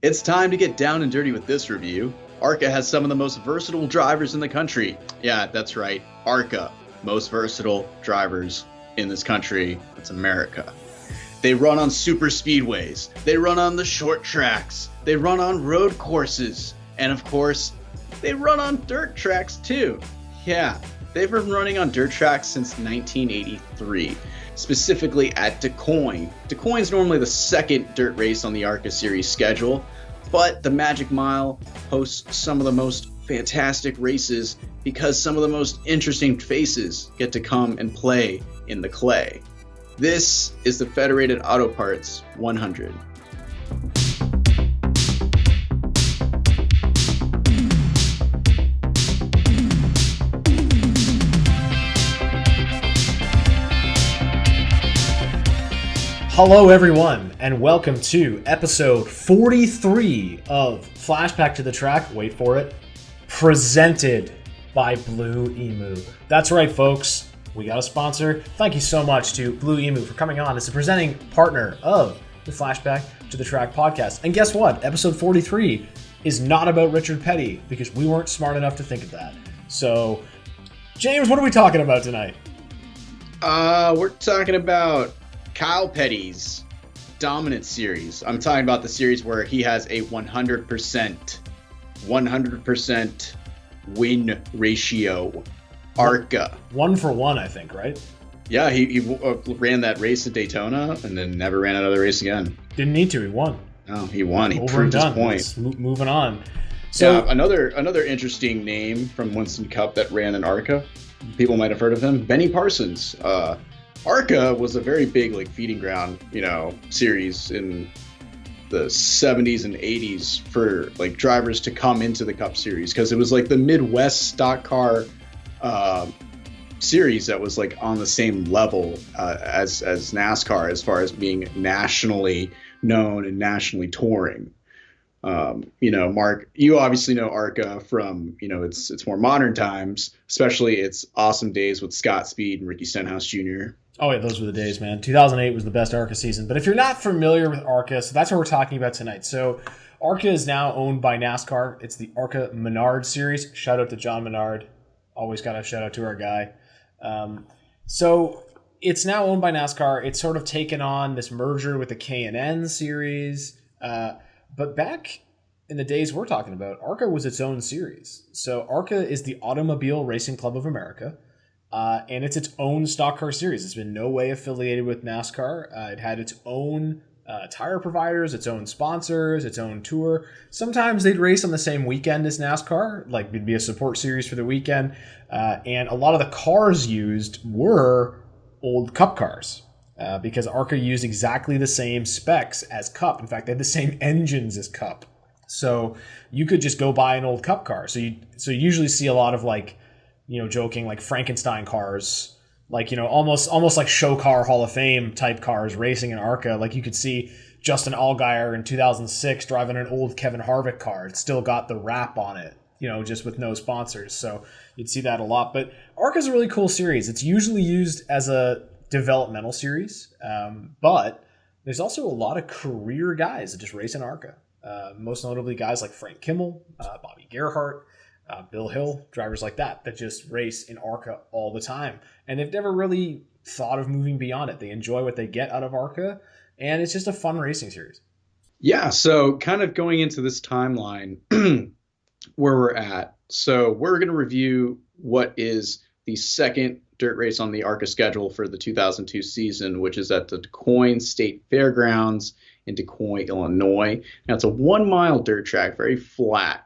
It's time to get down and dirty with this review. ARCA has some of the most versatile drivers in the country. Yeah, that's right, ARCA. Most versatile drivers in this country. It's America. They run on super speedways. They run on the short tracks. They run on road courses. And of course, they run on dirt tracks too. Yeah, they've been running on dirt tracks since 1983. Specifically at Duqoin. Duqoin's normally the second dirt race on the ARCA series schedule, but the Magic Mile hosts some of the most fantastic races because some of the most interesting faces get to come and play in the clay. This is the Federated Auto Parts 100. Hello everyone, and welcome to episode 43 of Flashback to the Track, wait for it, presented by Blue Emu. That's right folks, we got a sponsor. Thank you so much to Blue Emu for coming on as the presenting partner of the Flashback to the Track podcast. And guess what? Episode 43 is not about Richard Petty, because we weren't smart enough to think of that. So, James, what are we talking about tonight? We're talking about Kyle Petty's dominant series. I'm talking about the series where he has a 100% win ratio. ARCA. 1 for 1, I think, right? Yeah, he ran that race at Daytona and then never ran another race again. Didn't need to. He won. No, he won. He Over proved and his done. point. Moving on. So yeah, another interesting name from Winston Cup that ran an ARCA. People might have heard of him. Benny Parsons. ARCA was a very big feeding ground, series in the 70s and 80s for drivers to come into the Cup Series, because it was the Midwest stock car series that was on the same level as NASCAR as far as being nationally known and nationally touring. Mark, you obviously know ARCA from its more modern times, especially its awesome days with Scott Speed and Ricky Stenhouse Jr. Oh, yeah, those were the days, man. 2008 was the best ARCA season. But if you're not familiar with ARCA, so that's what we're talking about tonight. So ARCA is now owned by NASCAR. It's the ARCA Menard series. Shout out to John Menard. Always got to shout out to our guy. So it's now owned by NASCAR. It's sort of taken on this merger with the K&N series. But back in the days we're talking about, ARCA was its own series. So ARCA is the Automobile Racing Club of America. And it's its own stock car series. It's been no way affiliated with NASCAR. It had its own tire providers, its own sponsors, its own tour. Sometimes they'd race on the same weekend as NASCAR, it'd be a support series for the weekend. And a lot of the cars used were old Cup cars because ARCA used exactly the same specs as Cup. In fact, they had the same engines as Cup. So you could just go buy an old Cup car. So you usually see a lot of joking Frankenstein cars, almost like show car Hall of Fame type cars racing in ARCA. You could see Justin Allgaier in 2006 driving an old Kevin Harvick car. It's still got the wrap on it, just with no sponsors. So you'd see that a lot. But ARCA is a really cool series. It's usually used as a developmental series, but there's also a lot of career guys that just race in ARCA. Most notably guys like Frank Kimmel, Bobby Gerhart, Bill Hill, drivers like that just race in ARCA all the time. And they've never really thought of moving beyond it. They enjoy what they get out of ARCA, and it's just a fun racing series. Yeah, so kind of going into this timeline where we're at. So we're going to review what is the second dirt race on the ARCA schedule for the 2002 season, which is at the Duqoin State Fairgrounds in Duqoin, Illinois. Now, it's a 1 mile dirt track, very flat,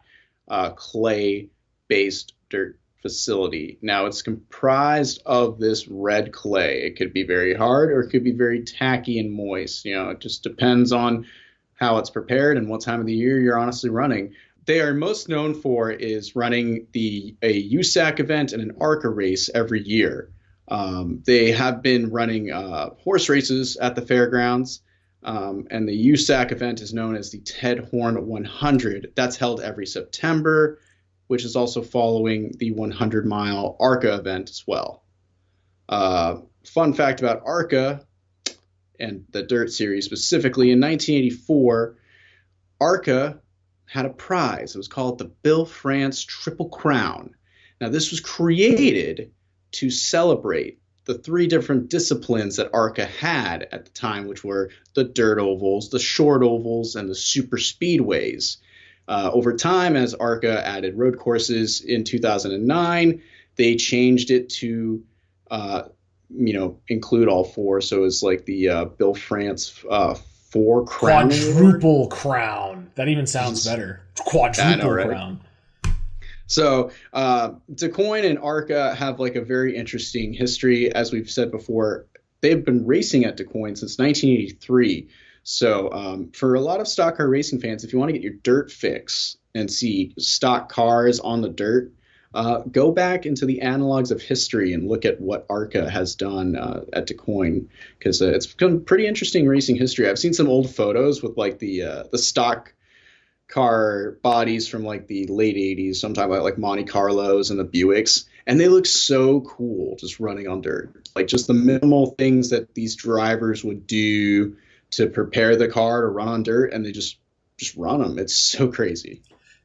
clay-based dirt facility. Now, it's comprised of this red clay. It could be very hard or it could be very tacky and moist. It just depends on how it's prepared and what time of the year you're honestly running. They are most known for is running a USAC event and an ARCA race every year. They have been running horse races at the fairgrounds. And the USAC event is known as the Ted Horn 100. That's held every September, which is also following the 100-mile ARCA event as well. Fun fact about ARCA and the Dirt Series specifically, in 1984, ARCA had a prize. It was called the Bill France Triple Crown. Now, this was created to celebrate the three different disciplines that ARCA had at the time, which were the dirt ovals, the short ovals, and the super speedways. Over time, as ARCA added road courses in 2009, they changed it to include all four. So it's like the Bill France four crown quadruple award. crown. That even sounds better. Quadruple right? Crown. So Duqoin and ARCA have like a very interesting history. As we've said before, they've been racing at Duqoin since 1983. So for a lot of stock car racing fans, if you want to get your dirt fix and see stock cars on the dirt, go back into the analogs of history and look at what ARCA has done at Duqoin, because it's become pretty interesting racing history. I've seen some old photos with like the stock car bodies from like the late 80s, sometime like Monte Carlos and the Buicks, and they look so cool just running on dirt. Like just the minimal things that these drivers would do to prepare the car to run on dirt, and they just run them. It's so crazy.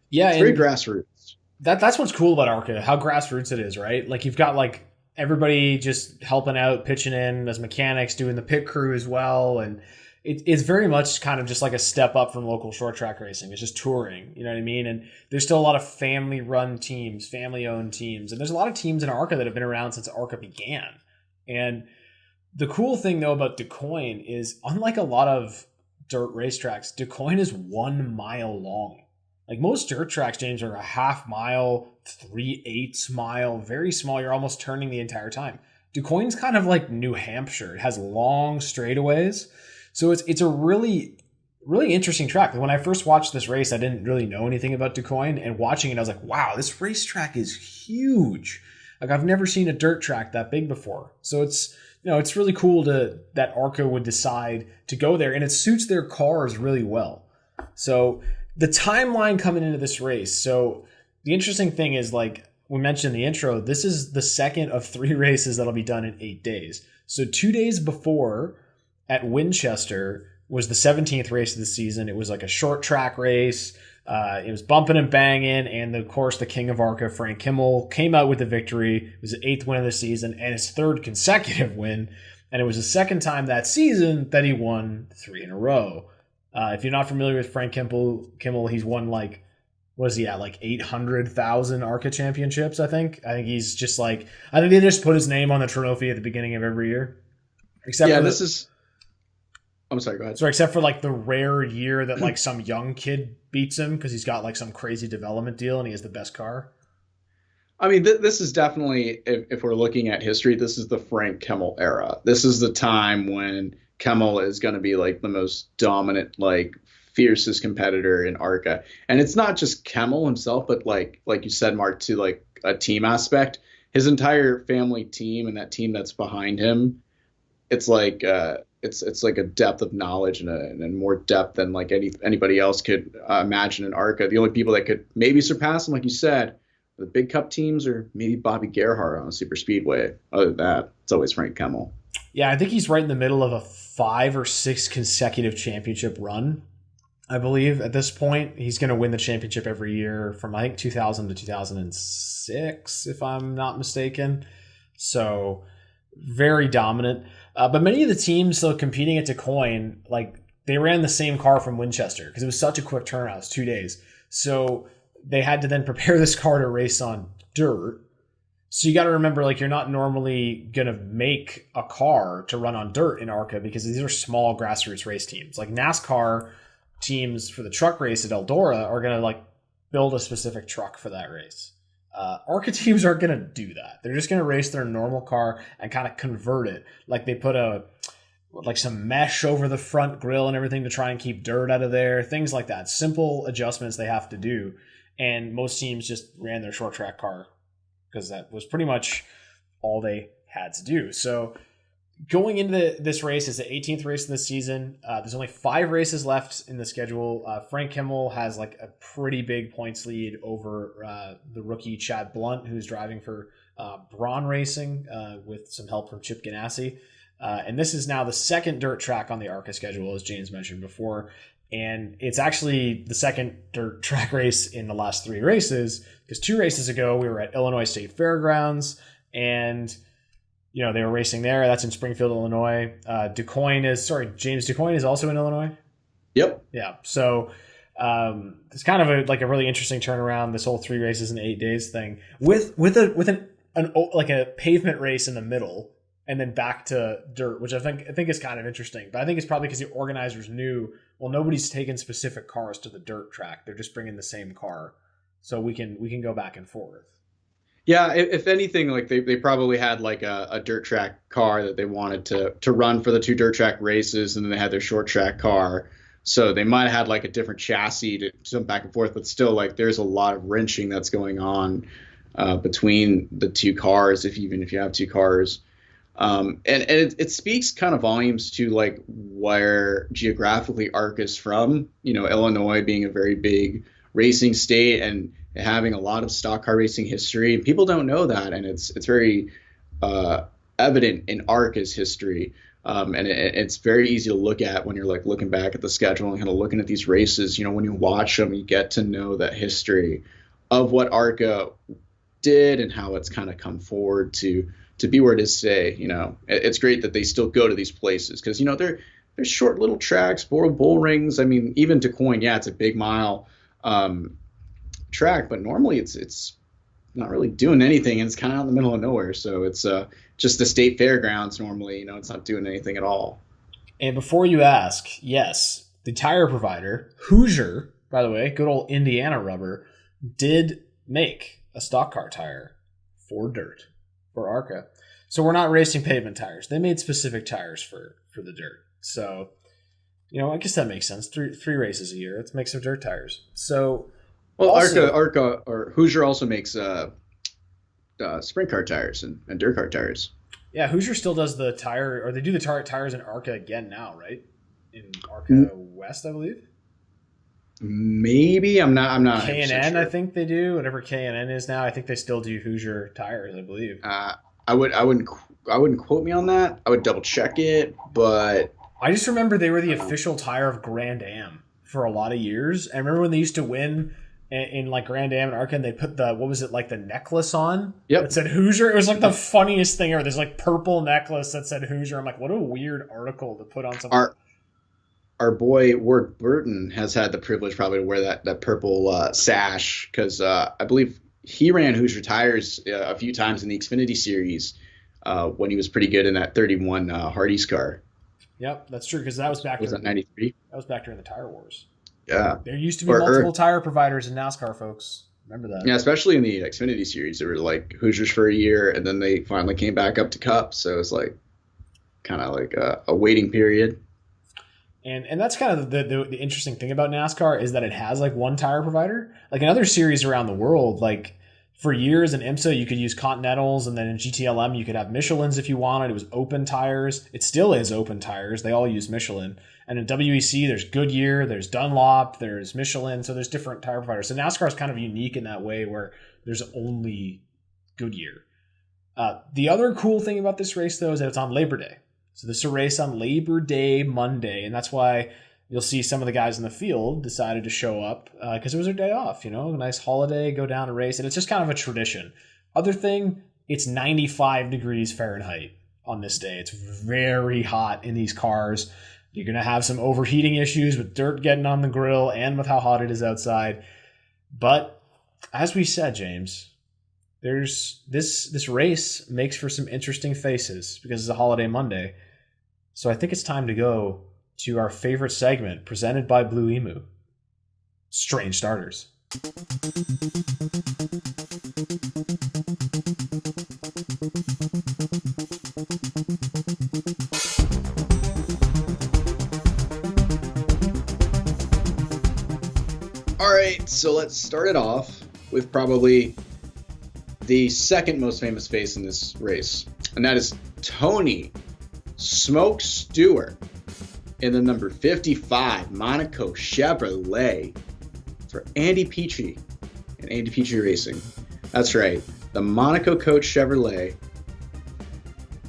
Yeah, it's very grassroots. That's what's cool about ARCA, how grassroots it is, right? Like you've got like everybody just helping out, pitching in as mechanics, doing the pit crew as well, and it's very much kind of just like a step up from local short track racing. It's just touring, you know what I mean? And there's still a lot of family run teams, family owned teams. And there's a lot of teams in ARCA that have been around since ARCA began. And the cool thing though about Duqoin is, unlike a lot of dirt racetracks, Duqoin is 1 mile long. Like most dirt tracks, James, are a half mile, 3/8 mile, very small. You're almost turning the entire time. Duqoin's kind of like New Hampshire. It has long straightaways. So it's a really, really interesting track. When I first watched this race, I didn't really know anything about Duqoin, and watching it, I was like, wow, this racetrack is huge. Like I've never seen a dirt track that big before. So it's really cool that ARCA would decide to go there, and it suits their cars really well. So the timeline coming into this race. So the interesting thing is, like we mentioned in the intro, this is the second of 3 races that'll be done in 8 days. So 2 days before, at Winchester, was the 17th race of the season. It was like a short track race. It was bumping and banging. And of course, the king of ARCA, Frank Kimmel, came out with the victory. It was the 8th win of the season and his 3rd consecutive win. And it was the 2nd time that season that he won 3 in a row. If you're not familiar with Frank Kimmel, he's won like, what is he at? Like 800,000 ARCA championships, I think. I think he's just like, I think they just put his name on the trophy at the beginning of every year. I'm sorry, go ahead. Sorry, except for like the rare year that like some young kid beats him because he's got like some crazy development deal and he has the best car. I mean, this is definitely, if we're looking at history, this is the Frank Kimmel era. This is the time when Kimmel is going to be like the most dominant, like fiercest competitor in ARCA. And it's not just Kimmel himself, but like you said, Mark, to like a team aspect, his entire family team and that team that's behind him, it's like it's like a depth of knowledge and more depth than like anybody else could imagine in ARCA. The only people that could maybe surpass him, like you said, the big cup teams, or maybe Bobby Gerhardt on a super speedway. Other than that, it's always Frank Kimmel. Yeah, I think he's right in the middle of a 5 or 6 consecutive championship run. I believe at this point he's going to win the championship every year from I think 2000 to 2006, if I'm not mistaken. So very dominant. But many of the teams though competing at Duqoin, like they ran the same car from Winchester because it was such a quick turnaround. It was 2 days. So they had to then prepare this car to race on dirt. So you got to remember, like, you're not normally going to make a car to run on dirt in ARCA because these are small grassroots race teams. Like NASCAR teams for the truck race at Eldora are going to like build a specific truck for that race. ARCA teams aren't going to do that. They're just going to race their normal car and kind of convert it. Like they put some mesh over the front grille and everything to try and keep dirt out of there. Things like that. Simple adjustments they have to do. And most teams just ran their short track car because that was pretty much all they had to do. So going into this race is the 18th race of the season. There's only 5 races left in the schedule. Frank Kimmel has like a pretty big points lead over the rookie Chad Blunt, who's driving for Braun Racing with some help from Chip Ganassi. And this is now the second dirt track on the ARCA schedule, as James mentioned before. And it's actually the second dirt track race in the last 3 races, because 2 races ago we were at Illinois State Fairgrounds, and they were racing there. That's in Springfield, Illinois. James Duqoin is also in Illinois. Yep. Yeah. So it's kind of a really interesting turnaround. This whole 3 races in 8 days thing with a pavement race in the middle, and then back to dirt, which I think is kind of interesting. But I think it's probably because the organizers knew, well, nobody's taking specific cars to the dirt track. They're just bringing the same car, so we can go back and forth. Yeah, if anything, like they probably had like a dirt track car that they wanted to run for the 2 dirt track races, and then they had their short track car. So they might have had like a different chassis to jump back and forth, but still, like, there's a lot of wrenching that's going on between the 2 cars, even if you have 2 cars. And it speaks kind of volumes to like where geographically ARCA is from. Illinois being a very big racing state and having a lot of stock car racing history. People don't know that, and it's very evident in ARCA's history. And it's very easy to look at when you're like looking back at the schedule and kind of looking at these races. When you watch them, you get to know that history of what ARCA did and how it's kind of come forward to be where it is today. It's great that they still go to these places because they're short little tracks, bull rings. I mean, even Duqoin, yeah, it's a big mile track, but normally it's not really doing anything, and it's kind of out in the middle of nowhere. So it's just the state fairgrounds normally. It's not doing anything at all. And before you ask, yes, the tire provider Hoosier, by the way, good old Indiana rubber, did make a stock car tire for dirt for ARCA. So we're not racing pavement tires. They made specific tires for the dirt. So I guess that makes sense. Three races a year. Let's make some dirt tires. So. Well, ARCA or Hoosier also makes sprint car tires and dirt car tires. Yeah, Hoosier still does the tire, or they do the tires in ARCA again now, right? In ARCA West, I believe. Maybe I'm not. K&N, sure. I think they do. Whatever K&N is now, I think they still do Hoosier tires, I believe. I wouldn't quote me on that. I would double check it, but I just remember they were the official tire of Grand Am for a lot of years. I remember when they used to win in like Grand Am and ARCA, and they put the necklace on? Yep. That said Hoosier. It was like the funniest thing ever. There's like purple necklace that said Hoosier. I'm like, what a weird article to put on something. Our boy Ward Burton has had the privilege probably to wear that purple sash because I believe he ran Hoosier tires a few times in the Xfinity Series when he was pretty good in that 31 Hardee's car. Yep, that's true because that was back. Was that 93? That was back during the Tire Wars. Yeah. There used to be multiple tire providers in NASCAR, folks. Remember that? Yeah, especially in the Xfinity Series. There were like Hoosiers for a year, and then they finally came back up to Cup. So it's like kind of like a waiting period. And that's kind of the interesting thing about NASCAR is that it has like one tire provider. Like in other series around the world, like for years in IMSA, you could use Continentals, and then in GTLM, you could have Michelins if you wanted. It was open tires. It still is open tires. They all use Michelin. And in WEC, there's Goodyear, there's Dunlop, there's Michelin. So there's different tire providers. So NASCAR is kind of unique in that way where there's only Goodyear. The other cool thing about this race, though, is that it's on Labor Day. So this is a race on Labor Day Monday, and that's why you'll see some of the guys in the field decided to show up because it was their day off, a nice holiday, go down and race, and it's just kind of a tradition. Other thing, it's 95 degrees Fahrenheit on this day. It's very hot in these cars. You're going to have some overheating issues with dirt getting on the grill and with how hot it is outside. But as we said, James, there's this race makes for some interesting faces because it's a holiday Monday. So I think it's time to go to our favorite segment presented by Blue Emu, Strange Starters. All right, so let's start it off with probably the second most famous face in this race, and that is Tony Smoke Stewart in the number 55 Monaco Chevrolet for Andy Petrie and Andy Petrie Racing. That's right, the Monaco Coach Chevrolet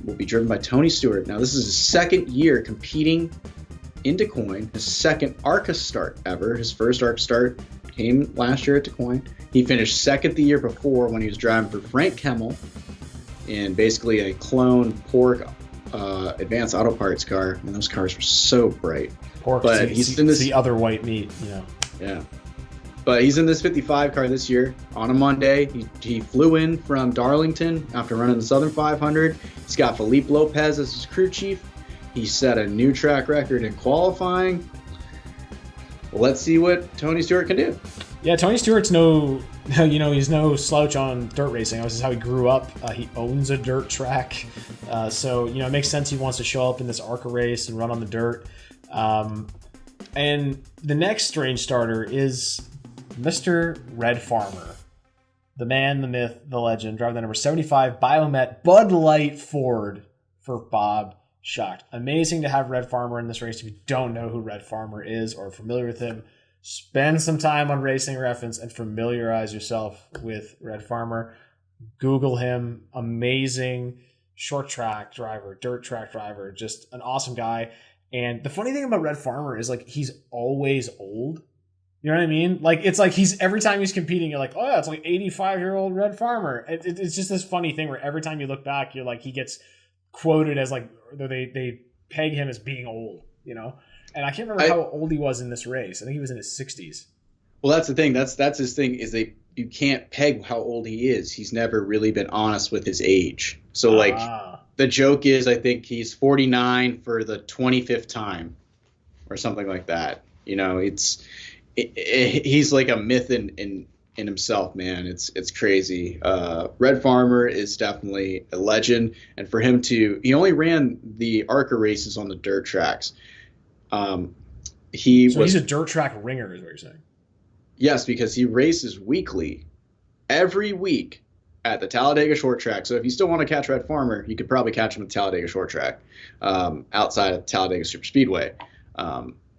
will be driven by Tony Stewart. Now, this is his second year competing in Duqoin, his second ARCA start ever. His first ARCA start came last year at Duqoin. He finished second the year before when he was driving for Frank Kemmel in basically a clone Pork Advanced Auto Parts car. And those cars were so bright. Pork, but he's in this, the other white meat, Yeah. But he's in this 55 car this year on a Monday. He flew in from Darlington after running the Southern 500. He's got Felipe Lopez as his crew chief. He set a new track record in qualifying. Let's see what Tony Stewart can do. Yeah, Tony Stewart's he's no slouch on dirt racing. This is how he grew up. He owns a dirt track. So it makes sense he wants to show up in this ARCA race and run on the dirt. And the next strange starter is Mr. Red Farmer. The man, the myth, the legend, driving the number 75 Biomet Bud Light Ford for Bob Schacht. Amazing to have Red Farmer in this race. If you don't know who Red Farmer is or are familiar with him, spend some time on Racing Reference and familiarize yourself with Red Farmer. Google him. Amazing short track driver, dirt track driver, just an awesome guy. And the funny thing about Red Farmer is he's always old. You know what I mean? It's like every time he's competing, you're like, oh yeah, it's like 85-year-old Red Farmer. It's just this funny thing where every time you look back, you're like, he gets quoted as they peg him as being old, And I can't remember how old he was in this race. I think he was in his 60s. Well, that's the thing. That's his thing is you can't peg how old he is. He's never really been honest with his age. So the joke is I think he's 49 for the 25th time or something like that. He's like a myth in himself, man. It's crazy. Red Farmer is definitely a legend, and for him he only ran the ARCA races on the dirt tracks. He's a dirt track ringer, is what you're saying? Yes, because he races weekly, every week at the Talladega Short Track. So if you still want to catch Red Farmer, you could probably catch him at Talladega Short Track, outside of Talladega Superspeedway.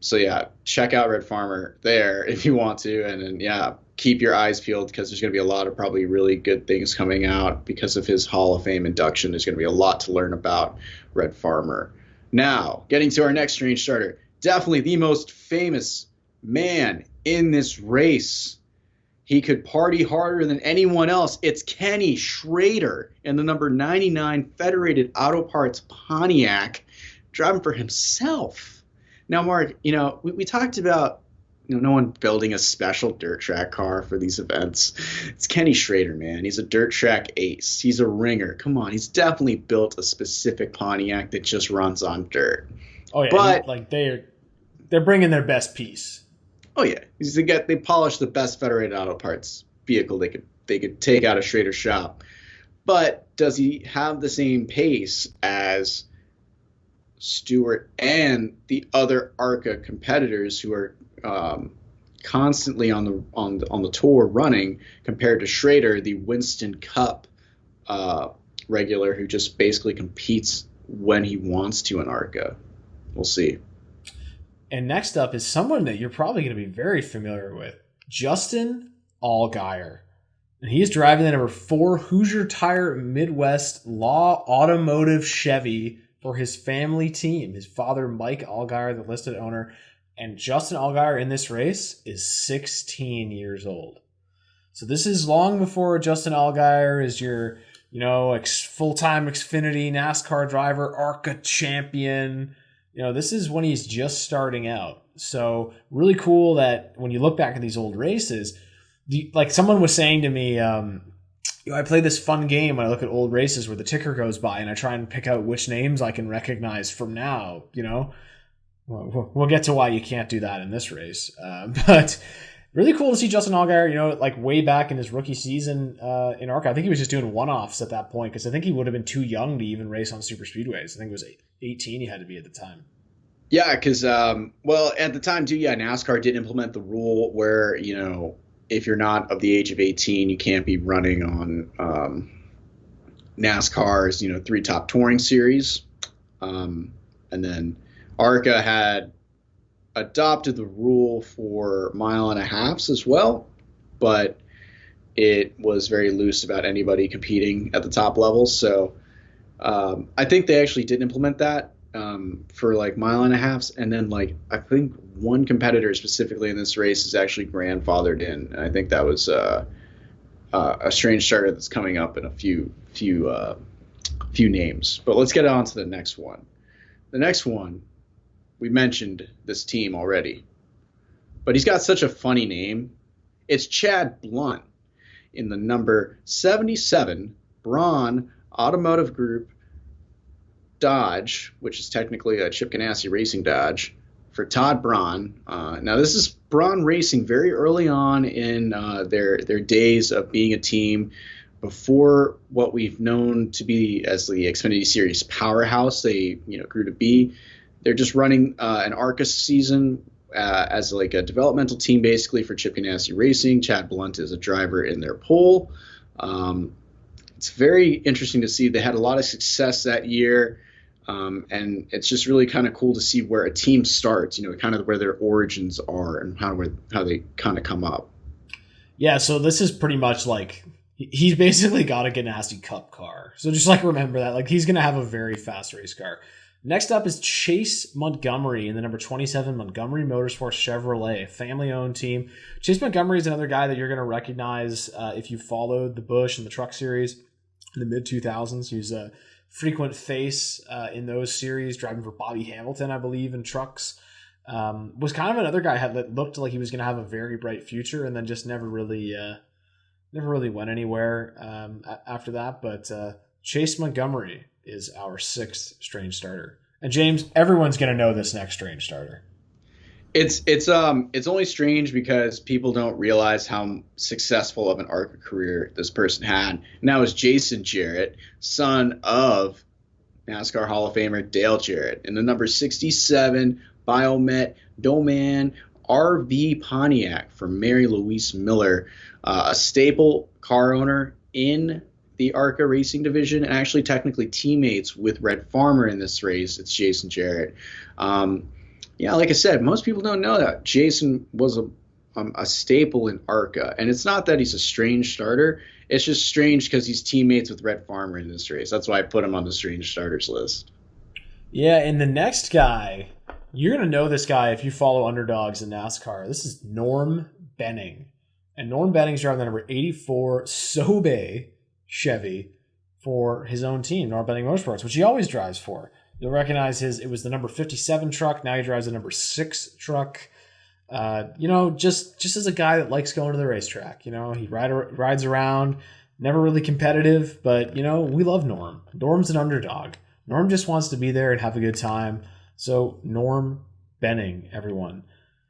So yeah, check out Red Farmer there if you want to, and then keep your eyes peeled because there's going to be a lot of probably really good things coming out because of his Hall of Fame induction. There's going to be a lot to learn about Red Farmer. Now, getting to our next strange starter, definitely the most famous man in this race. He could party harder than anyone else. It's Kenny Schrader in the number 99 Federated Auto Parts Pontiac, driving for himself. Now, Mark, we talked about no one building a special dirt track car for these events. It's Kenny Schrader, man. He's a dirt track ace. He's a ringer. Come on, he's definitely built a specific Pontiac that just runs on dirt. Oh yeah, but they're bringing their best piece. Oh yeah, they polished the best Federated Auto Parts vehicle they could take out of Schrader's shop. But does he have the same pace as Stewart and the other ARCA competitors who are constantly on the tour running compared to Schrader, the Winston Cup regular who just basically competes when he wants to in ARCA? We'll see. And next up is someone that you're probably going to be very familiar with, Justin Allgaier. And he is driving the number 4 Hoosier Tire Midwest Law Automotive Chevy for his family team. His father, Mike Allgaier, the listed owner. And Justin Allgaier in this race is 16 years old. So this is long before Justin Allgaier is your, full-time Xfinity NASCAR driver, ARCA champion. This is when he's just starting out. So really cool that when you look back at these old races, someone was saying to me, I play this fun game when I look at old races where the ticker goes by and I try and pick out which names I can recognize from now, We'll get to why you can't do that in this race. But really cool to see Justin Allgaier, way back in his rookie season in ARCA. I think he was just doing one-offs at that point because I think he would have been too young to even race on super speedways. I think it was 18 he had to be at the time. Yeah, because, at the time, too, NASCAR did implement the rule where, if you're not of the age of 18, you can't be running on NASCAR's, 3 top touring series. And then ARCA had adopted the rule for 1.5 miles as well, but it was very loose about anybody competing at the top levels. So I think they actually did implement that for like mile and a halves, and then like I think one competitor specifically in this race is actually grandfathered in, and I think that was a strange starter that's coming up in a few names. But let's get on to the next one. The next one, we mentioned this team already, but he's got such a funny name. It's Chad Blunt in the number 77 Braun Automotive Group Dodge, which is technically a Chip Ganassi Racing Dodge, for Todd Braun. Now, this is Braun Racing very early on in their days of being a team before what we've known to be as the Xfinity Series powerhouse they grew to be. They're just running an ARCA season as like a developmental team basically for Chip Ganassi Racing. Chad Blunt is a driver in their pole. It's very interesting to see. They had a lot of success that year. And it's just really kind of cool to see where a team starts, kind of where their origins are and how they kind of come up. Yeah, so this is pretty much like he's basically got a Ganassi Cup car. So just like remember that, like he's going to have a very fast race car. Next up is Chase Montgomery in the number 27 Montgomery Motorsports Chevrolet, family-owned team. Chase Montgomery is another guy that you're going to recognize if you followed the Busch and the Truck Series in the mid-2000s. He was a frequent face in those series, driving for Bobby Hamilton, I believe, in trucks. Was kind of another guy that looked like he was going to have a very bright future, and then just never really went anywhere after that. But Chase Montgomery is our sixth strange starter. And James, everyone's going to know this next strange starter. It's only strange because people don't realize how successful of an ARCA career this person had. And that was Jason Jarrett, son of NASCAR Hall of Famer Dale Jarrett, in the number 67 Biomet Doman RV Pontiac for Mary Louise Miller, a staple car owner in the ARCA racing division, and actually technically teammates with Red Farmer in this race. It's Jason Jarrett. Yeah, like I said, most people don't know that Jason was a staple in ARCA, and it's not that he's a strange starter. It's just strange because he's teammates with Red Farmer in this race. That's why I put him on the strange starters list. Yeah, and the next guy, you're going to know this guy if you follow underdogs in NASCAR. This is Norm Benning. And Norm Benning's driving the number 84 Sobe Chevy for his own team, Norm Benning Motorsports, which he always drives for. You'll recognize it was the number 57 truck. Now he drives the number 6 truck. Just as a guy that likes going to the racetrack. He rides around, never really competitive, but, we love Norm. Norm's an underdog. Norm just wants to be there and have a good time. So Norm Benning, everyone.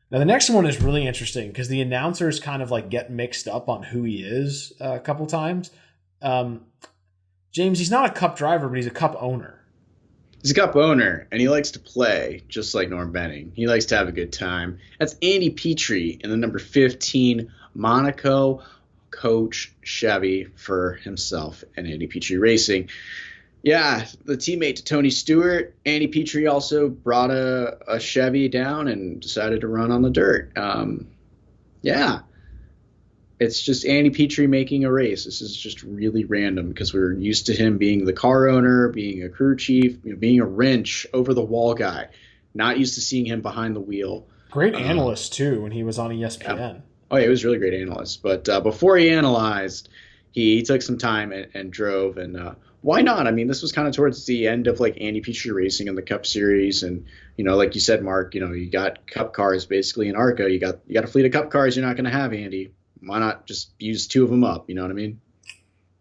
Now the next one is really interesting because the announcers kind of like get mixed up on who he is a couple times. James, he's not a Cup driver, but he's a Cup owner. He's a Cup owner, and he likes to play, just like Norm Benning. He likes to have a good time. That's Andy Petrie in the number 15 Monaco Coach Chevy for himself and Andy Petrie Racing. Yeah, the teammate to Tony Stewart. Andy Petrie also brought a Chevy down and decided to run on the dirt. Yeah. It's just Andy Petrie making a race. This is just really random because we're used to him being the car owner, being a crew chief, being a wrench, over-the-wall guy. Not used to seeing him behind the wheel. Great analyst, too, when he was on ESPN. Yeah. Oh, yeah, he was a really great analyst. But before he analyzed, he took some time and drove. And why not? I mean, this was kind of towards the end of, like, Andy Petrie Racing in the Cup Series. And, like you said, Mark, you got Cup cars basically in ARCA. You got a fleet of Cup cars you're not going to have, Andy. Why not just use 2 of them up? You know what I mean?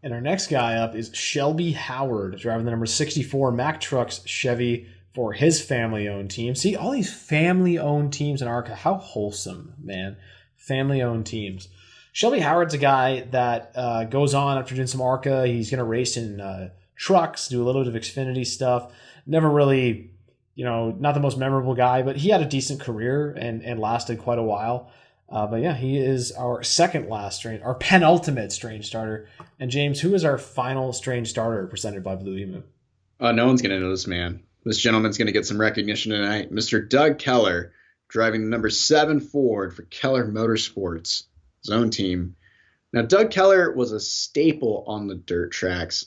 And our next guy up is Shelby Howard, driving the number 64 Mack Trucks Chevy for his family-owned team. See, all these family-owned teams in ARCA, how wholesome, man. Family-owned teams. Shelby Howard's a guy that goes on after doing some ARCA. He's going to race in trucks, do a little bit of Xfinity stuff. Never really, not the most memorable guy, but he had a decent career and lasted quite a while. But yeah, he is our our penultimate strange starter. And James, who is our final strange starter presented by Blue Emu? No one's going to know this man. This gentleman's going to get some recognition tonight. Mr. Doug Keller, driving the number 7 Ford for Keller Motorsports, his own team. Now, Doug Keller was a staple on the dirt tracks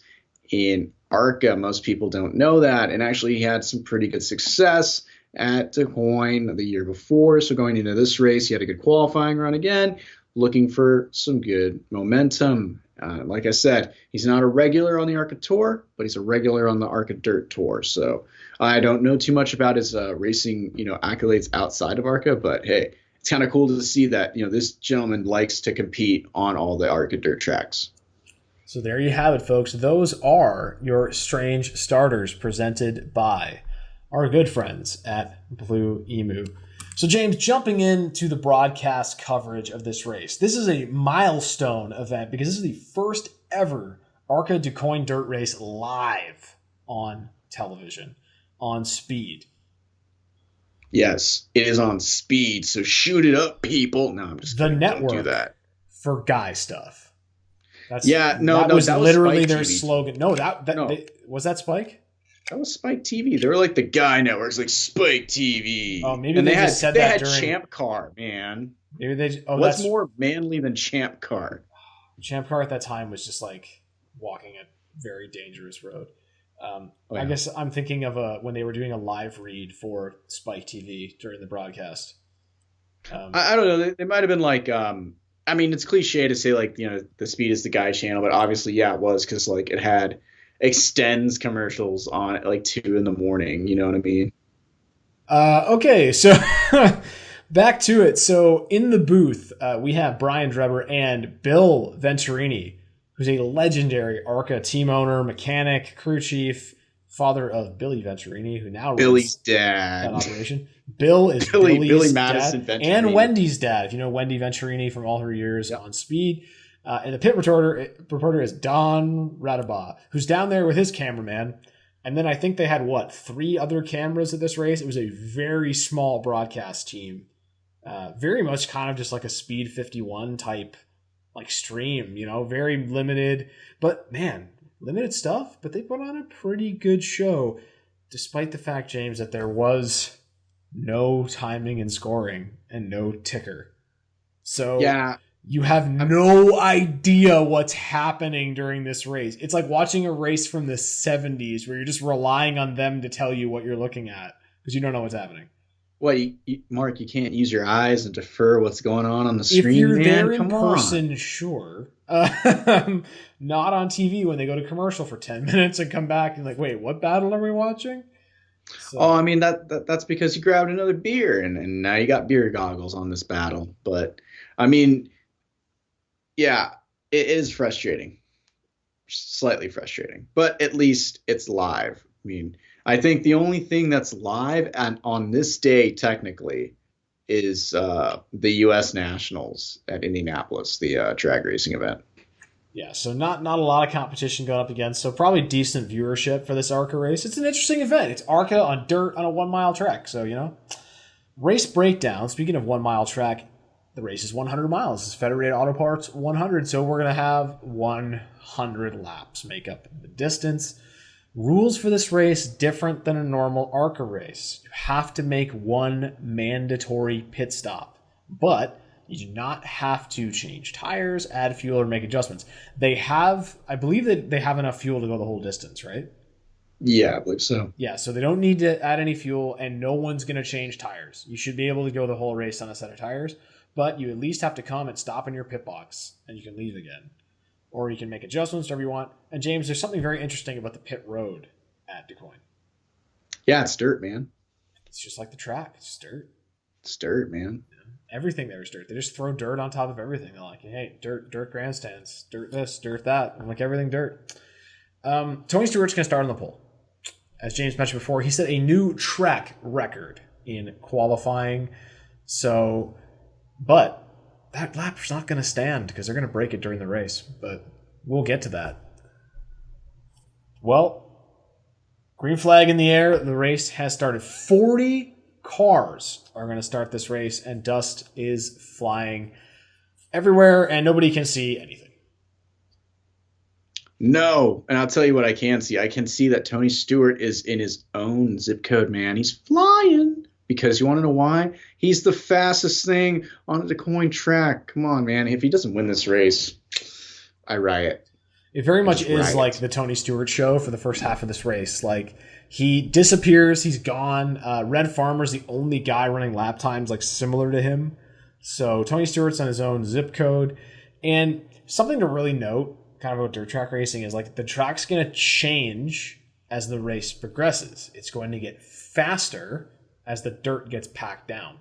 in ARCA. Most people don't know that. And actually, he had some pretty good success at Duqoin the year before. So going into this race, he had a good qualifying run again, looking for some good momentum. Like I said, he's not a regular on the ARCA Tour, but he's a regular on the ARCA Dirt Tour. So I don't know too much about his racing, accolades outside of ARCA, but hey, it's kind of cool to see that, this gentleman likes to compete on all the ARCA dirt tracks. So there you have it, folks. Those are your strange starters presented by our good friends at Blue Emu. So, James, jumping into the broadcast coverage of this race, this is a milestone event because this is the first ever ARCA Duqoin dirt race live on television, on Speed. Yes, it is on Speed, so shoot it up, people. No, I'm just the kidding. network Don't do that. For guy stuff. That was literally their TV. Slogan. No, was that Spike? That was Spike TV. They were like the guy networks, like Spike TV. Oh, maybe they just said that during. They had Champ Car, man. Maybe they. Oh, what's more manly than Champ Car? Champ Car at that time was just like walking a very dangerous road. I guess I'm thinking of when they were doing a live read for Spike TV during the broadcast. I don't know. They might have been like. It's cliche to say like the Speed is the guy channel, but obviously, yeah, it was because like it had Extends commercials on at like 2 a.m. You know what I mean? Okay, so back to it. So in the booth, we have Brian Drebber and Bill Venturini, who's a legendary ARCA team owner, mechanic, crew chief, father of Billy Venturini, who now runs Billy's dad that operation. Bill is Billy Madison dad Venturini. And Wendy's dad. If you know Wendy Venturini from all her years on Speed. And the pit reporter is Don Radaba, who's down there with his cameraman. And then I think they had, 3 other cameras at this race? It was a very small broadcast team. Very much kind of just like a Speed 51 type like stream, very limited. But man, limited stuff. But they put on a pretty good show, despite the fact, James, that there was no timing and scoring and no ticker. So yeah. You have no idea what's happening during this race. It's like watching a race from the 70s where you're just relying on them to tell you what you're looking at because you don't know what's happening. Well, Mark, you can't use your eyes and defer what's going on the screen, if you're man. There in person, sure. Not on TV when they go to commercial for 10 minutes and come back and like, wait, what battle are we watching? So. That's because you grabbed another beer and now you got beer goggles on this battle. But, yeah, it is frustrating. Slightly frustrating. But at least it's live. I think the only thing that's live and on this day, technically, is the U.S. Nationals at Indianapolis, the drag racing event. Yeah, so not a lot of competition going up against, so probably decent viewership for this ARCA race. It's an interesting event. It's ARCA on dirt on a 1-mile track, so, Race breakdown, speaking of 1-mile track, the race is 100 miles. It's Federated Auto Parts 100, so we're going to have 100 laps make up the distance. Rules for this race different than a normal ARCA race. You have to make 1 mandatory pit stop, but you do not have to change tires, add fuel, or make adjustments. I believe that they have enough fuel to go the whole distance, right? Yeah, I believe so. Yeah, so they don't need to add any fuel, and no one's going to change tires. You should be able to go the whole race on a set of tires, but you at least have to come and stop in your pit box, and you can leave again. Or you can make adjustments, whatever you want. And James, there's something very interesting about the pit road at Duqoin. Yeah, it's dirt, man. It's just like the track. It's dirt. It's dirt, man. Yeah. Everything there is dirt. They just throw dirt on top of everything. They're like, hey, dirt grandstands, dirt this, dirt that. I'm like, everything dirt. Tony Stewart's going to start on the pole. As James mentioned before, he set a new track record in qualifying. But that lap's not going to stand because they're going to break it during the race. But we'll get to that. Well, green flag in the air. The race has started. 40 cars are going to start this race, and dust is flying everywhere, and nobody can see anything. No, and I'll tell you what I can see. I can see that Tony Stewart is in his own zip code, man. He's flying. Because you want to know why? He's the fastest thing on the Duqoin track. Come on, man. If he doesn't win this race, I riot. It very much is right. like the Tony Stewart show for the first half of this race. Like, he disappears, he's gone. Red Farmer's the only guy running lap times like similar to him. So Tony Stewart's on his own zip code. And something to really note kind of about dirt track racing is like the track's going to change as the race progresses. It's going to get faster as the dirt gets packed down.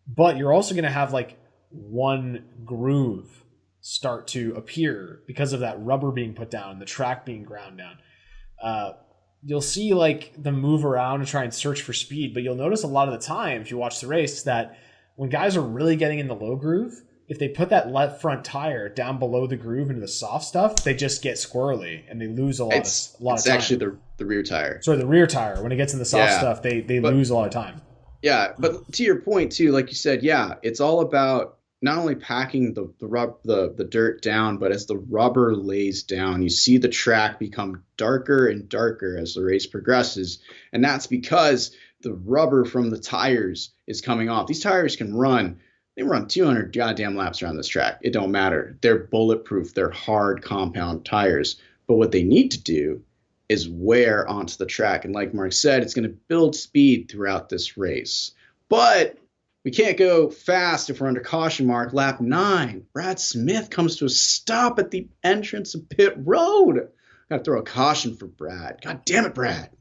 But you're also going to have like one groove start to appear because of that rubber being put down, the track being ground down. You'll see like the move around and try and search for speed, but you'll notice a lot of the time if you watch the race that when guys are really getting in the low groove, if they put that left front tire down below the groove into the soft stuff, they just get squirrely and they lose a lot of time. It's actually the rear tire. Sorry, the rear tire. When it gets in the soft stuff, they lose a lot of time. Yeah, but to your point too, like you said, yeah, it's all about not only packing the dirt down, but as the rubber lays down, you see the track become darker and darker as the race progresses. And that's because the rubber from the tires is coming off. These tires can run. They run 200 goddamn laps around this track. It don't matter. They're bulletproof. They're hard compound tires. But what they need to do is wear onto the track. And like Mark said, it's going to build speed throughout this race. But we can't go fast if we're under caution mark. Lap 9, Brad Smith comes to a stop at the entrance of pit road. Got to throw a caution for Brad. God damn it, Brad.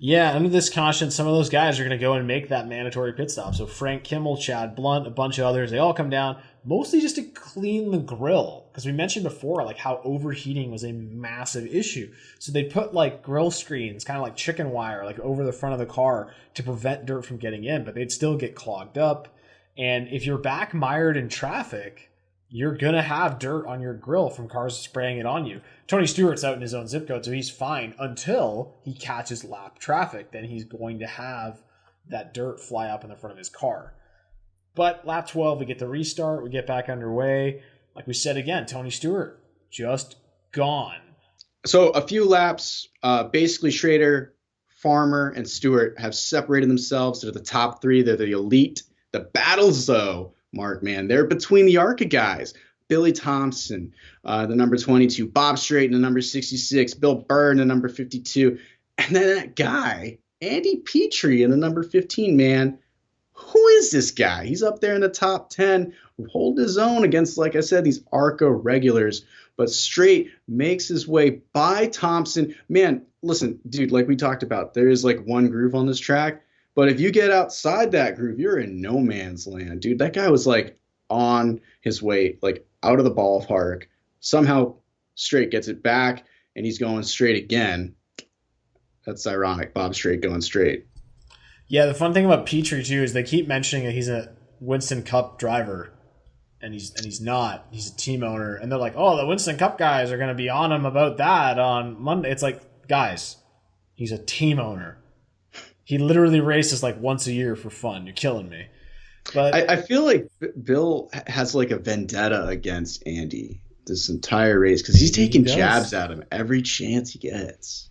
Yeah, under this caution, some of those guys are going to go and make that mandatory pit stop. So Frank Kimmel, Chad Blunt, a bunch of others, they all come down, mostly just to clean the grill. Because we mentioned before, like how overheating was a massive issue. So they put like grill screens, kind of like chicken wire, like over the front of the car to prevent dirt from getting in, but they'd still get clogged up. And if you're back mired in traffic, you're going to have dirt on your grill from cars spraying it on you. Tony Stewart's out in his own zip code, so he's fine until he catches lap traffic. Then he's going to have that dirt fly up in the front of his car. But lap 12, we get the restart. We get back underway. Like we said again, Tony Stewart just gone. So a few laps, basically Schrader, Farmer, and Stewart have separated themselves. They're the top three. They're the elite. The battles, though, Mark, man, they're between the ARCA guys. Billy Thompson, the number 22, Bob Straight, the number 66, Bill Byrne, the number 52, and then that guy, Andy Petrie, in the number 15, man. Who is this guy? He's up there in the top 10, holding his own against, like I said, these ARCA regulars. But Straight makes his way by Thompson. Man, listen, dude, like we talked about, there is like one groove on this track. But if you get outside that groove, you're in no man's land, dude. That guy was like on his way, like out of the ballpark. Somehow Straight gets it back, and he's going straight again. That's ironic. Bob Straight going straight. Yeah, the fun thing about Petrie too is they keep mentioning that he's a Winston Cup driver, and he's not. He's a team owner, and they're like, "Oh, the Winston Cup guys are going to be on him about that on Monday." It's like, guys, he's a team owner. He literally races like once a year for fun. You're killing me. But I feel like Bill has like a vendetta against Andy this entire race because he's taking jabs at him every chance he gets.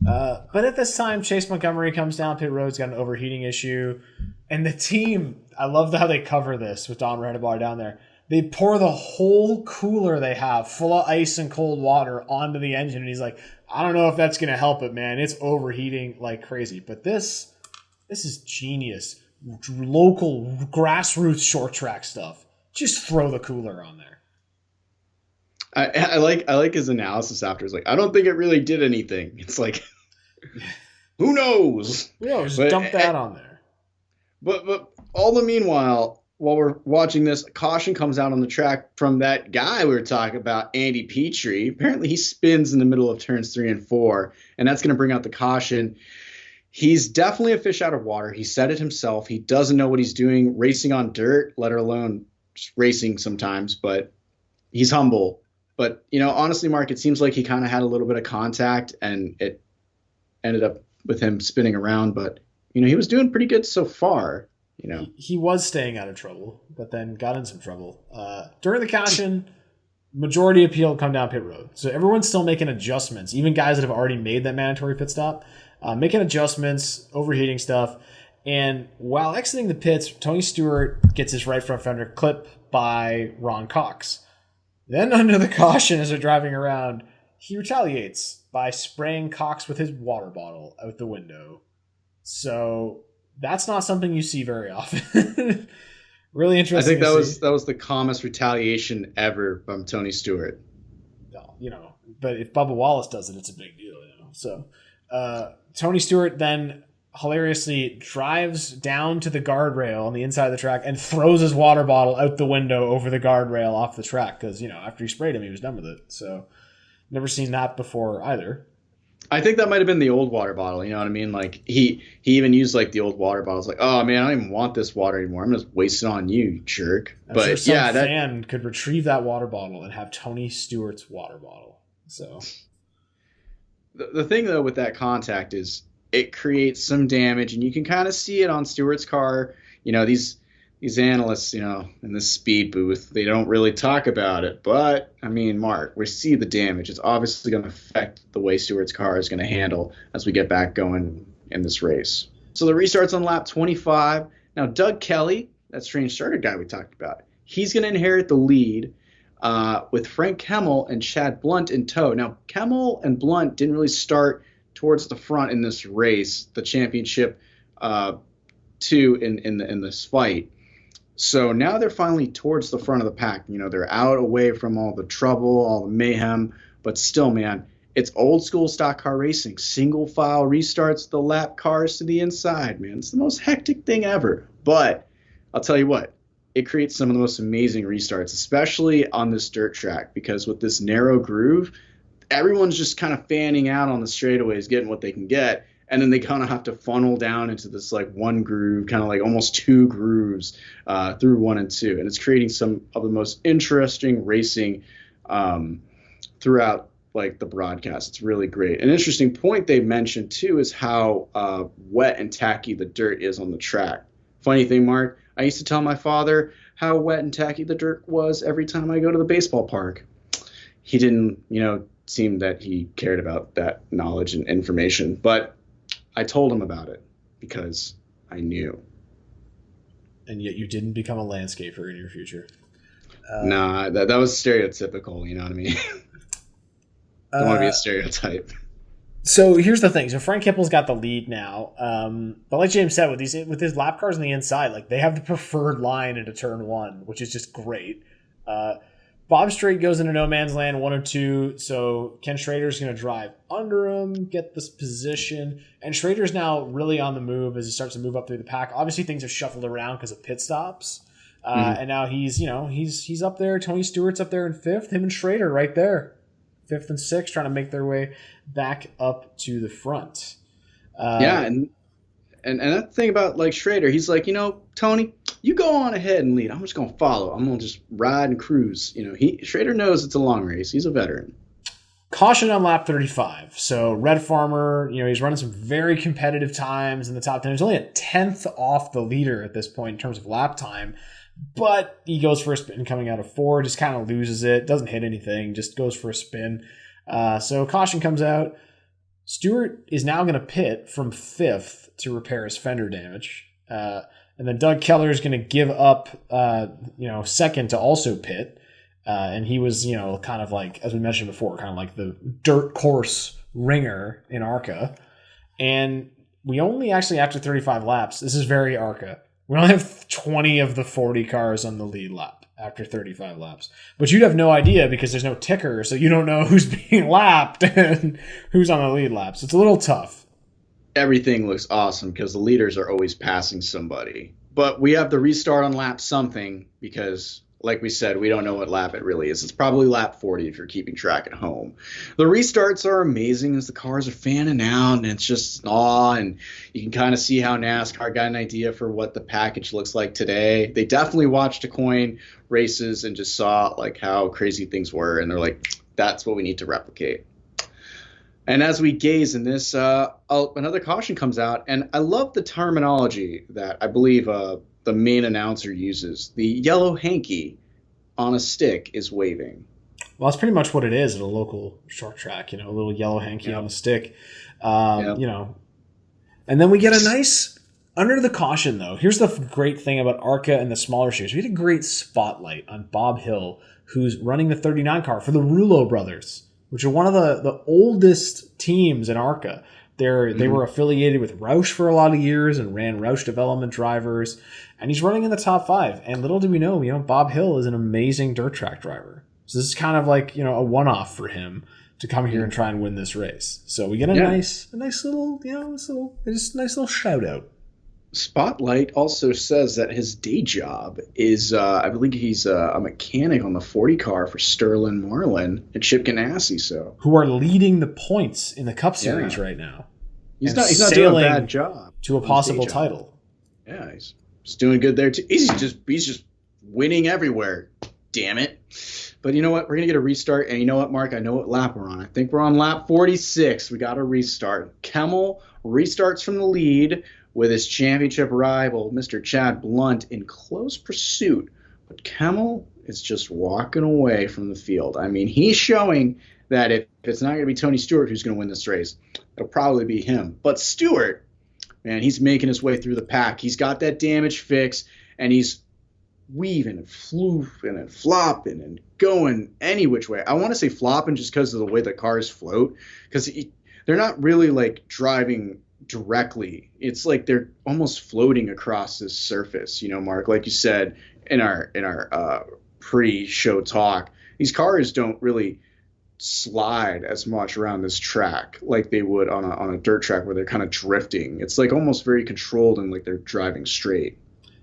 But at this time, Chase Montgomery comes down pit road. He's got an overheating issue. And the team, I love how they cover this with Don Redebar down there. They pour the whole cooler they have full of ice and cold water onto the engine. And he's like, I don't know if that's going to help it, man. It's overheating like crazy. But this is genius. Local grassroots short track stuff. Just throw the cooler on there. I like his analysis after. It's like, I don't think it really did anything. It's like, who knows? Yeah, just dump that on there. But all the meanwhile, while we're watching this, caution comes out on the track from that guy we were talking about, Andy Petrie. Apparently he spins in the middle of turns 3 and 4, and that's going to bring out the caution. He's definitely a fish out of water. He said it himself. He doesn't know what he's doing racing on dirt, let alone just racing sometimes, but he's humble. But, honestly, Mark, it seems like he kind of had a little bit of contact, and it ended up with him spinning around. But, he was doing pretty good so far. He was staying out of trouble, but then got in some trouble. During the caution, majority of people come down pit road. So everyone's still making adjustments, even guys that have already made that mandatory pit stop, making adjustments, overheating stuff. And while exiting the pits, Tony Stewart gets his right front fender clipped by Ron Cox. Then under the caution as they're driving around, he retaliates by spraying Cox with his water bottle out the window. So that's not something you see very often. Really interesting. I think that was the calmest retaliation ever from Tony Stewart. But if Bubba Wallace does it, it's a big deal. So Tony Stewart then hilariously drives down to the guardrail on the inside of the track and throws his water bottle out the window over the guardrail off the track because, after he sprayed him, he was done with it. So never seen that before either. I think that might have been the old water bottle. You know what I mean? Like he even used like the old water bottles. Like, oh man, I don't even want this water anymore. I'm just wasting on you, jerk. I'm sure some fan could retrieve that water bottle and have Tony Stewart's water bottle. So the thing though with that contact is it creates some damage, and you can kind of see it on Stewart's car. These analysts, in the speed booth, they don't really talk about it. But, I mean, Mark, we see the damage. It's obviously going to affect the way Stewart's car is going to handle as we get back going in this race. So the restart's on lap 25. Now, Doug Kelly, that strange starter guy we talked about, he's going to inherit the lead with Frank Kemmel and Chad Blunt in tow. Now, Kemmel and Blunt didn't really start towards the front in this race, the championship two in this fight. So now they're finally towards the front of the pack. They're out away from all the trouble, all the mayhem. But still, man, it's old school stock car racing. Single file restarts, the lap cars to the inside, man. It's the most hectic thing ever. But I'll tell you what, it creates some of the most amazing restarts, especially on this dirt track, because with this narrow groove, everyone's just kind of fanning out on the straightaways, getting what they can get. And then they kind of have to funnel down into this like one groove, kind of like almost two grooves through 1 and 2. And it's creating some of the most interesting racing throughout like the broadcast. It's really great. An interesting point they mentioned too is how wet and tacky the dirt is on the track. Funny thing, Mark, I used to tell my father how wet and tacky the dirt was every time I go to the baseball park. He didn't, seem that he cared about that knowledge and information, but I told him about it because I knew. And yet you didn't become a landscaper in your future. Nah, that was stereotypical, you know what I mean? Don't want to be a stereotype. So here's the thing. So Frank Kippel's got the lead now. But like James said, with his lap cars on the inside, like they have the preferred line into turn 1, which is just great. Bob Strait goes into no man's land 1 or 2, so Ken Schrader's going to drive under him, get this position, and Schrader's now really on the move as he starts to move up through the pack. Obviously, things have shuffled around because of pit stops, and now he's up there. Tony Stewart's up there in 5th. Him and Schrader right there, 5th and 6th, trying to make their way back up to the front. And that thing about like Schrader, he's like, Tony, you go on ahead and lead. I'm just going to follow. I'm going to just ride and cruise. Schrader knows it's a long race. He's a veteran. Caution on lap 35. So Red Farmer, he's running some very competitive times in the top 10. He's only a 10th off the leader at this point in terms of lap time. But he goes for a spin coming out of 4, just kind of loses it, doesn't hit anything, just goes for a spin. So caution comes out. Stewart is now going to pit from 5th to repair his fender damage. And then Doug Keller is going to give up, 2nd to also pit. And he was, kind of like, as we mentioned before, kind of like the dirt course ringer in ARCA. And we only actually, after 35 laps, this is very ARCA, we only have 20 of the 40 cars on the lead lap after 35 laps. But you'd have no idea because there's no ticker, so you don't know who's being lapped and who's on the lead lap. So it's a little tough. Everything looks awesome because the leaders are always passing somebody. But we have the restart on lap something because, like we said, we don't know what lap it really is. It's probably lap 40 if you're keeping track at home. The restarts are amazing as the cars are fanning out, and it's just awe, and you can kind of see how NASCAR got an idea for what the package looks like today. They definitely watched Duqoin races and just saw like how crazy things were, and they're like, that's what we need to replicate. And as we gaze in this, another caution comes out, and I love the terminology that I believe the main announcer uses. The yellow hanky on a stick is waving. Well, that's pretty much what it is at a local short track, a little yellow hanky on a stick. And then we get a nice Under the caution, though, here's the great thing about ARCA and the smaller series. We had a great spotlight on Bob Hill, who's running the 39 car for the Rouleau brothers, which are one of the oldest teams in ARCA. They were affiliated with Roush for a lot of years and ran Roush development drivers, and he's running in the top 5. And little do we know, Bob Hill is an amazing dirt track driver. So this is kind of like, a one-off for him to come here and try and win this race. So we get a nice little shout out. Spotlight also says that his day job is, I believe he's a mechanic on the 40 car for Sterling Marlin and Chip Ganassi. So who are leading the points in the Cup Series right now? He's not doing a bad job to a possible title. Yeah, he's doing good there too. He's just winning everywhere. Damn it! But you know what? We're gonna get a restart, and you know what, Mark? I know what lap we're on. I think we're on lap 46. We got a restart. Kemmel restarts from the lead with his championship rival, Mr. Chad Blunt, in close pursuit. But Kemmel is just walking away from the field. I mean, he's showing that if it's not going to be Tony Stewart who's going to win this race, it'll probably be him. But Stewart, man, he's making his way through the pack. He's got that damage fix, and he's weaving and floofing and flopping and going any which way. I want to say flopping just because of the way the cars float, because they're not really like driving directly. It's like they're almost floating across this surface, Mark, like you said in our pre-show talk. These cars don't really slide as much around this track like they would on a dirt track where they're kind of drifting. It's like almost very controlled and like they're driving straight.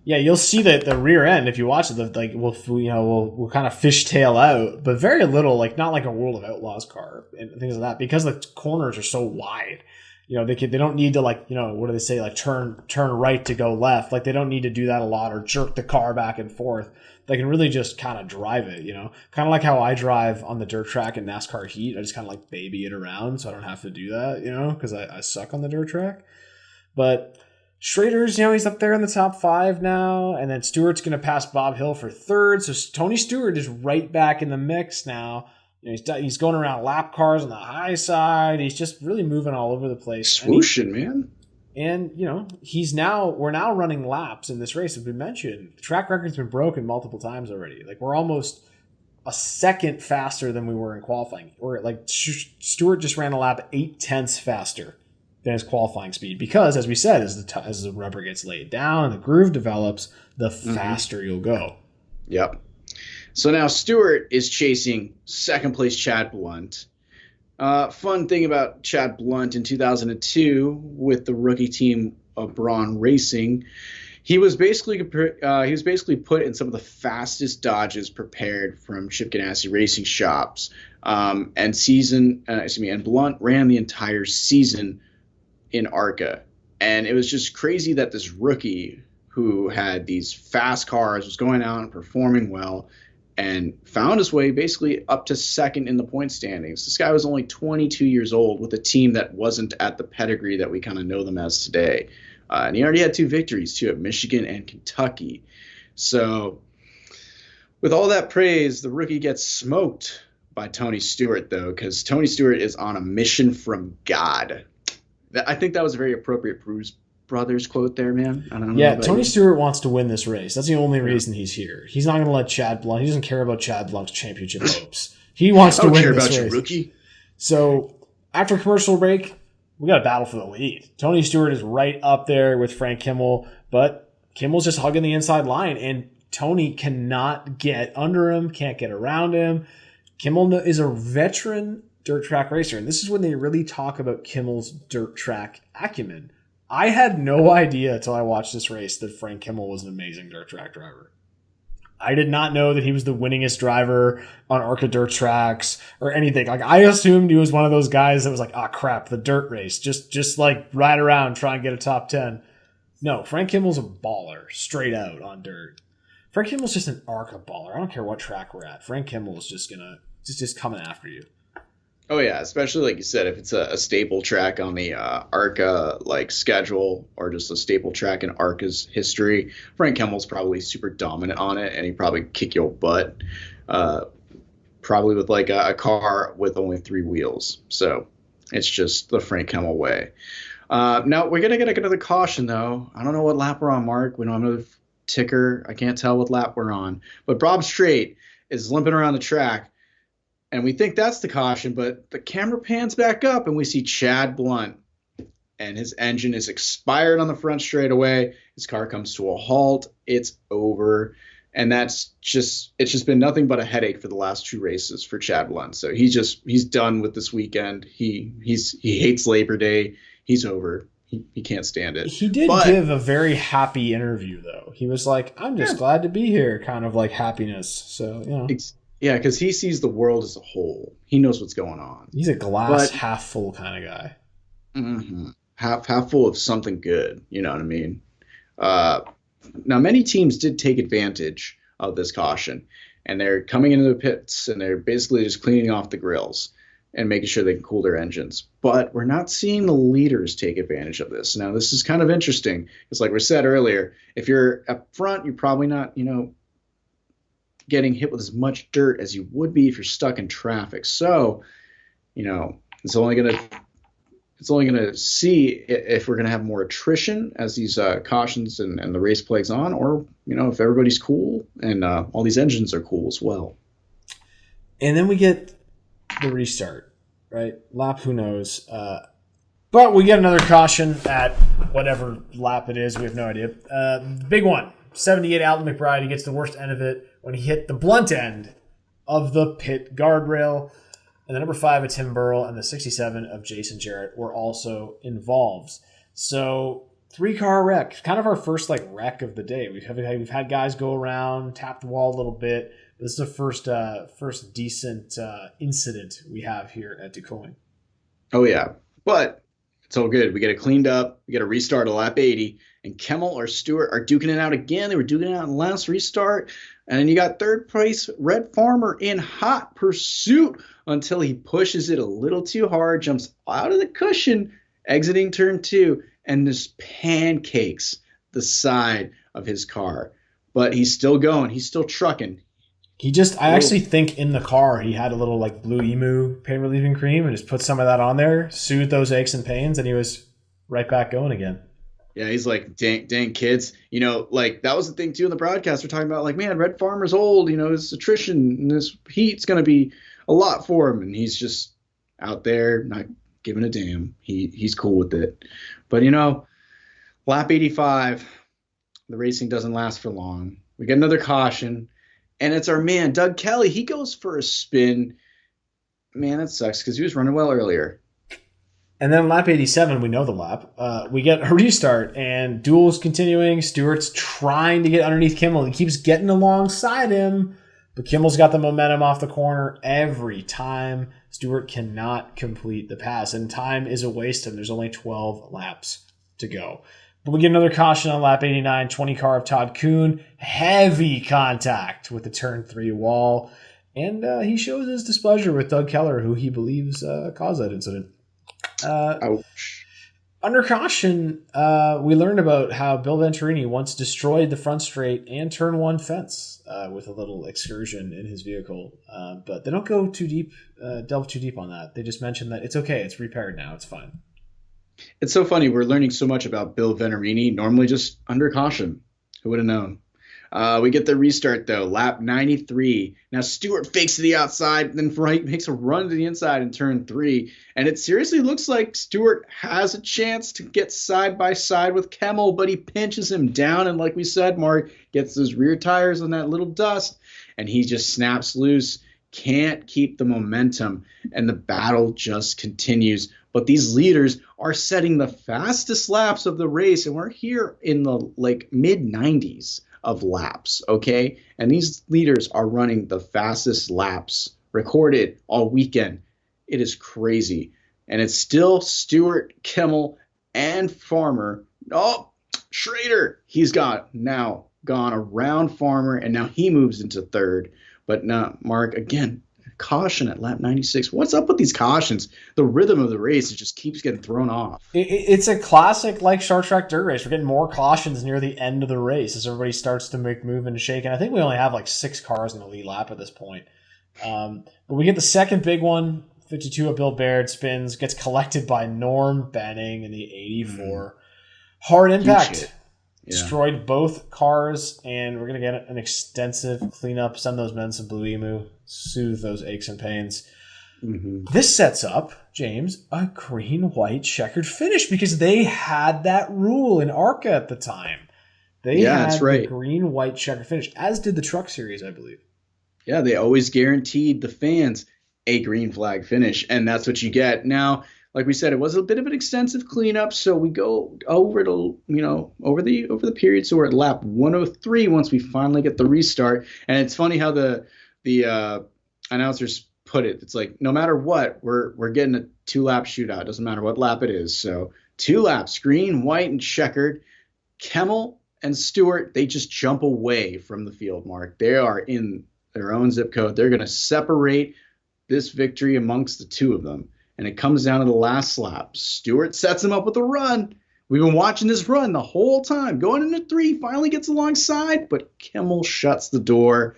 Yeah, you'll see that the rear end, if you watch it, like we'll kind of fishtail out, but very little, like not like a World of Outlaws car and things like that, because the corners are so wide. They don't need to what do they say, like turn right to go left. Like they don't need to do that a lot or jerk the car back and forth. They can really just kind of drive it, kind of like how I drive on the dirt track in NASCAR heat. I just kind of like baby it around so I don't have to do that, because I suck on the dirt track. But Schrader's, he's up there in the top 5 now, and then Stewart's going to pass Bob Hill for 3rd. So Tony Stewart is right back in the mix now. He's going around lap cars on the high side. He's just really moving all over the place. Swooshing, man. And, we're now running laps in this race. As we mentioned, the track record's been broken multiple times already. Like, we're almost a second faster than we were in qualifying. Or, like, Stewart just ran a lap 0.8 faster than his qualifying speed. Because, as we said, as the rubber gets laid down and the groove develops, the faster you'll go. Yep. So now Stewart is chasing second place Chad Blunt. Fun thing about Chad Blunt in 2002 with the rookie team of Braun Racing, he was basically put in some of the fastest Dodges prepared from Chip Ganassi Racing shops. And Blunt ran the entire season in ARCA, and it was just crazy that this rookie who had these fast cars was going out and performing well and found his way basically up to second in the point standings. This guy was only 22 years old with a team that wasn't at the pedigree that we kind of know them as today. And he already had 2 victories, too, at Michigan and Kentucky. So with all that praise, the rookie gets smoked by Tony Stewart, though, because Tony Stewart is on a mission from God. I think that was a very appropriate Bruce Brothers quote there, man. I don't know. Yeah, Tony Stewart wants to win this race. That's the only reason he's here. He's not going to let Chad Blunt. He doesn't care about Chad Blunt's championship hopes. He wants to win this race. I don't care about you, rookie. So after commercial break, we got a battle for the lead. Tony Stewart is right up there with Frank Kimmel, but Kimmel's just hugging the inside line, and Tony cannot get under him, can't get around him. Kimmel is a veteran dirt track racer, and this is when they really talk about Kimmel's dirt track acumen. I had no idea until I watched this race that Frank Kimmel was an amazing dirt track driver. I did not know that he was the winningest driver on ARCA dirt tracks or anything. Like, I assumed he was one of those guys that was like, crap, the dirt race. Just like ride around, try and get a top 10. No, Frank Kimmel's a baller, straight out on dirt. Frank Kimmel's just an ARCA baller. I don't care what track we're at. Frank Kimmel is just coming after you. Oh yeah, especially like you said, if it's a staple track on the ARCA schedule or just a staple track in ARCA's history, Frank Kimmel's probably super dominant on it, and he probably kick your butt. Probably with a car with only 3 wheels. So it's just the Frank Kimmel way. Now we're gonna get another caution though. I don't know what lap we're on, Mark. We don't have another ticker. I can't tell what lap we're on. But Bob Strait is limping around the track, and we think that's the caution. But the camera pans back up, and we see Chad Blunt, and his engine is expired on the front straightaway. His car comes to a halt. It's over. And it's just been nothing but a headache for the last 2 races for Chad Blunt. So he's done with this weekend. He hates Labor Day. He's over. He can't stand it. He did give a very happy interview though. He was like, "I'm just glad to be here," kind of like happiness. So yeah, because he sees the world as a whole. He knows what's going on. He's a glass half full kind of guy. Mm-hmm. Half full of something good. You know what I mean? Now, many teams did take advantage of this caution, and they're coming into the pits, and they're basically just cleaning off the grills and making sure they can cool their engines. But we're not seeing the leaders take advantage of this. Now, this is kind of interesting. It's like we said earlier, if you're up front, you're probably not, getting hit with as much dirt as you would be if you're stuck in traffic. So, it's only going to see if we're going to have more attrition as these cautions and the race plays on, or, if everybody's cool and all these engines are cool as well. And then we get the restart, right? Lap, who knows? But we get another caution at whatever lap it is. We have no idea. The big one, 78 Alton McBride. He gets the worst end of it when he hit the blunt end of the pit guardrail. And the number 5 of Tim Burrell and the 67 of Jason Jarrett were also involved. So 3-car wreck, kind of our first wreck of the day. We've had guys go around, tap the wall a little bit. This is the first decent incident we have here at Duqoin. Oh yeah, but it's all good. We get it cleaned up. We get a restart at lap 80, and Kemmel or Stewart are duking it out again. They were duking it out in the last restart, and then you got third place Red Farmer in hot pursuit until he pushes it a little too hard, jumps out of the cushion, exiting turn 2, and just pancakes the side of his car. But he's still going. He's still trucking. I actually think in the car he had a little Blue Emu pain relieving cream and just put some of that on there, soothed those aches and pains, and he was right back going again. Yeah, he's like, dang kids. That was the thing too in the broadcast. We're talking about man, Red Farmer's old, his attrition and his heat's going to be a lot for him. And he's just out there not giving a damn. He's cool with it. But, lap 85, the racing doesn't last for long. We get another caution. And it's our man, Doug Kelly. He goes for a spin. Man, that sucks because he was running well earlier. And then lap 87, we know the lap. We get a restart, and duel's continuing. Stewart's trying to get underneath Kimmel. He keeps getting alongside him, but Kimmel's got the momentum off the corner every time. Stewart cannot complete the pass, and time is a waste, and there's only 12 laps to go. But we get another caution on lap 89, 20 car of Todd Kuhn. Heavy contact with the turn 3 wall. And he shows his displeasure with Doug Keller, who he believes caused that incident. Ouch. Under caution, we learned about how Bill Venturini once destroyed the front straight and turn 1 fence with a little excursion in his vehicle. But they don't go too deep, delve too deep on that. They just mention that it's okay. It's repaired now. It's fine. It's so funny. We're learning so much about Bill Venturini, normally just under caution. Who would have known? We get the restart, though. Lap 93. Now, Stewart fakes to the outside, then makes a run to the inside in turn 3. And it seriously looks like Stewart has a chance to get side by side with Kemmel, but he pinches him down. And like we said, Mark gets those rear tires on that little dust, and he just snaps loose. Can't keep the momentum, and the battle just continues. But these leaders are setting the fastest laps of the race, and we're here in the mid-90s of laps, okay? And these leaders are running the fastest laps recorded all weekend. It is crazy. And it's still Stewart, Kemmel, and Farmer. Oh, Schrader, he's now gone around Farmer, and now he moves into third. But not Mark, again, caution at lap 96. What's up with these cautions? The rhythm of the race just keeps getting thrown off. It's a classic short track dirt race. We're getting more cautions near the end of the race as everybody starts to move and shake. And I think we only have 6 cars in the lead lap at this point. But we get the second big one, 52 of Bill Baird spins, gets collected by Norm Benning in the 84. Hard impact. Destroyed both cars, and we're going to get an extensive cleanup, send those men some Blue Emu, soothe those aches and pains. This sets up, James, a green-white checkered finish because they had that rule in ARCA at the time. They had that's right. the green-white checkered finish, as did the Truck Series, I believe. Yeah, they always guaranteed the fans a green flag finish, and that's what you get. Now, like we said, it was a bit of an extensive cleanup, so we go over the period. So we're at lap 103 once we finally get the restart. And it's funny how the announcers put it. It's like no matter what, we're getting a 2-lap shootout. It doesn't matter what lap it is. So 2 laps, green, white, and checkered. Kemmel and Stewart, they just jump away from the field, Mark. They are in their own zip code. They're going to separate this victory amongst the two of them. And it comes down to the last lap. Stewart sets him up with a run. We've been watching this run the whole time. Going into 3, finally gets alongside, but Kemmel shuts the door.